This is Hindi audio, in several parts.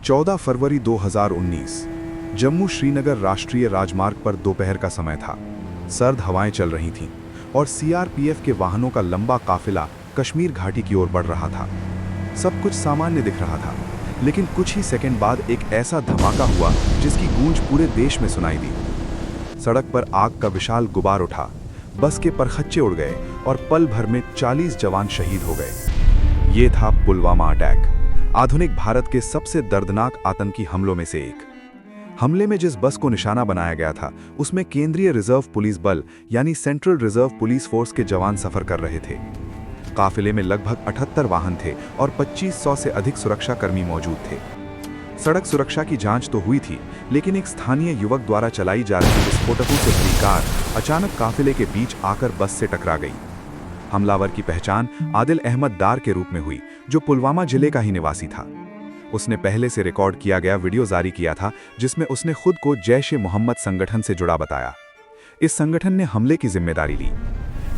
14 फरवरी 2019 जम्मू श्रीनगर राष्ट्रीय राजमार्ग पर दोपहर का समय था। सर्द हवाएं चल रही थीं और सीआरपीएफ के वाहनों का लंबा काफिला कश्मीर घाटी की ओर बढ़ रहा था। सब कुछ सामान्य दिख रहा था, लेकिन कुछ ही सेकंड बाद एक ऐसा धमाका हुआ जिसकी गूंज पूरे देश में सुनाई दी। सड़क पर आग का विशाल गुबार उठा, बस के परखच्चे उड़ गए और पल भर में 40 जवान शहीद हो गए। ये था पुलवामा अटैक, आधुनिक भारत के सबसे दर्दनाक आतंकी हमलों में से एक। हमले में जिस बस को निशाना बनाया गया था, उसमें केंद्रीय रिजर्व पुलिस बल यानी सेंट्रल रिजर्व पुलिस फोर्स के जवान सफर कर रहे थे। काफिले में लगभग 78 वाहन थे और 2500 से अधिक सुरक्षाकर्मी मौजूद थे। सड़क सुरक्षा की जांच तो हुई थी, लेकिन एक स्थानीय युवक द्वारा चलाई जा रही विस्फोटकों से भरी कार अचानक काफिले के बीच आकर बस से टकरा गई। हमलावर की पहचान आदिल अहमद डार के रूप में हुई, जो पुलवामा जिले का ही निवासी था। उसने पहले से रिकॉर्ड किया गया वीडियो जारी किया था, जिसमें उसने खुद को जैश-ए-मोहम्मद संगठन से जुड़ा बताया। इस संगठन ने हमले की जिम्मेदारी ली।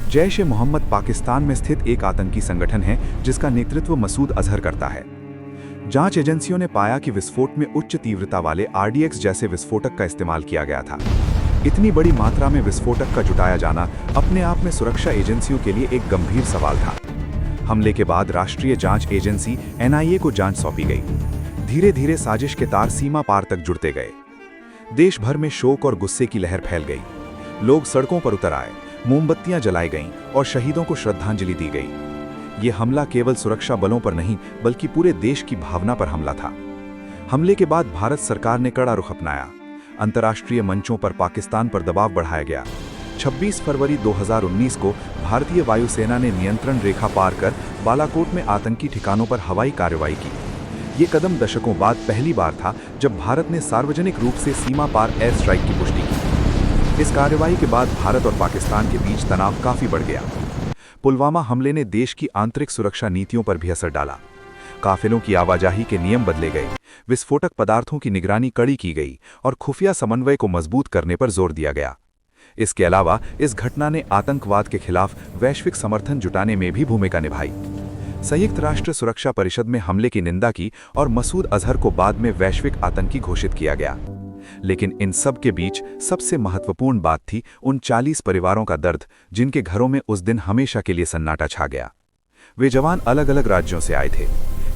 जैश-ए-मोहम्मद पाकिस्तान में स्थित एक आतंकी संगठन है, जिसका नेतृत्व मसूद अजहर करता है। जांच एजेंसियों ने पाया कि विस्फोट में उच्च तीव्रता वाले आरडीएक्स जैसे विस्फोटक का इस्तेमाल किया गया था। इतनी बड़ी मात्रा में विस्फोटक का जुटाया जाना अपने आप में सुरक्षा एजेंसियों के लिए एक गंभीर सवाल था। हमले के बाद राष्ट्रीय जांच एजेंसी एनआईए को जांच सौंपी गई। धीरे धीरे साजिश के तार सीमा पार तक जुड़ते गए। देश भर में शोक और गुस्से की लहर फैल गई। लोग सड़कों पर उतर आए, मोमबत्तियां जलाई गईं और शहीदों को श्रद्धांजलि दी गई। ये हमला केवल सुरक्षा बलों पर नहीं, बल्कि पूरे देश की भावना पर हमला था। हमले के बाद भारत सरकार ने कड़ा रुख अपनाया। अंतर्राष्ट्रीय मंचों पर पाकिस्तान पर दबाव बढ़ाया गया। 26 फरवरी 2019 को भारतीय वायुसेना ने नियंत्रण रेखा पार कर बालाकोट में आतंकी ठिकानों पर हवाई कार्रवाई की। ये कदम दशकों बाद पहली बार था जब भारत ने सार्वजनिक रूप से सीमा पार एयर स्ट्राइक की पुष्टि की। इस कार्रवाई के बाद भारत और पाकिस्तान के बीच तनाव काफी बढ़ गया। पुलवामा हमले ने देश की आंतरिक सुरक्षा नीतियों पर भी असर डाला। काफिलों की आवाजाही के नियम बदले गए, विस्फोटक पदार्थों की निगरानी कड़ी की गई और खुफिया समन्वय को मजबूत करने पर जोर दिया गया। इसके अलावा इस घटना ने आतंकवाद के खिलाफ वैश्विक समर्थन जुटाने में भी भूमिका निभाई। संयुक्त राष्ट्र सुरक्षा परिषद में हमले की निंदा की और मसूद अजहर को बाद में वैश्विक आतंकी घोषित किया गया। लेकिन इन सब के बीच सबसे महत्वपूर्ण बात थी उन 40 परिवारों का दर्द, जिनके घरों में उस दिन हमेशा के लिए सन्नाटा छा गया। वे जवान अलग अलग राज्यों से आए थे।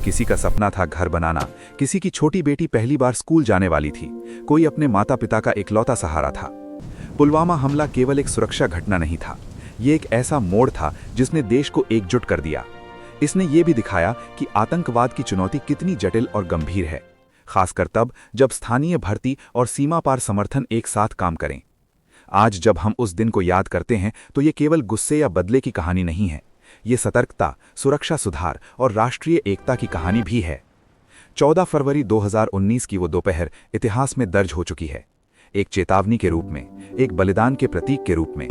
किसी का सपना था घर बनाना, किसी की छोटी बेटी पहली बार स्कूल जाने वाली थी, कोई अपने माता पिता का इकलौता सहारा था। पुलवामा हमला केवल एक सुरक्षा घटना नहीं था, ये एक ऐसा मोड़ था जिसने देश को एकजुट कर दिया। इसने ये भी दिखाया कि आतंकवाद की चुनौती कितनी जटिल और गंभीर है, खासकर तब जब स्थानीय भर्ती और सीमा पार समर्थन एक साथ काम करें। आज जब हम उस दिन को याद करते हैं, तो ये केवल गुस्से या बदले की कहानी नहीं है, ये सतर्कता, सुरक्षा सुधार और राष्ट्रीय एकता की कहानी भी है। 14 फरवरी 2019 की वो दोपहर इतिहास में दर्ज हो चुकी है, एक चेतावनी के रूप में, एक बलिदान के प्रतीक के रूप में।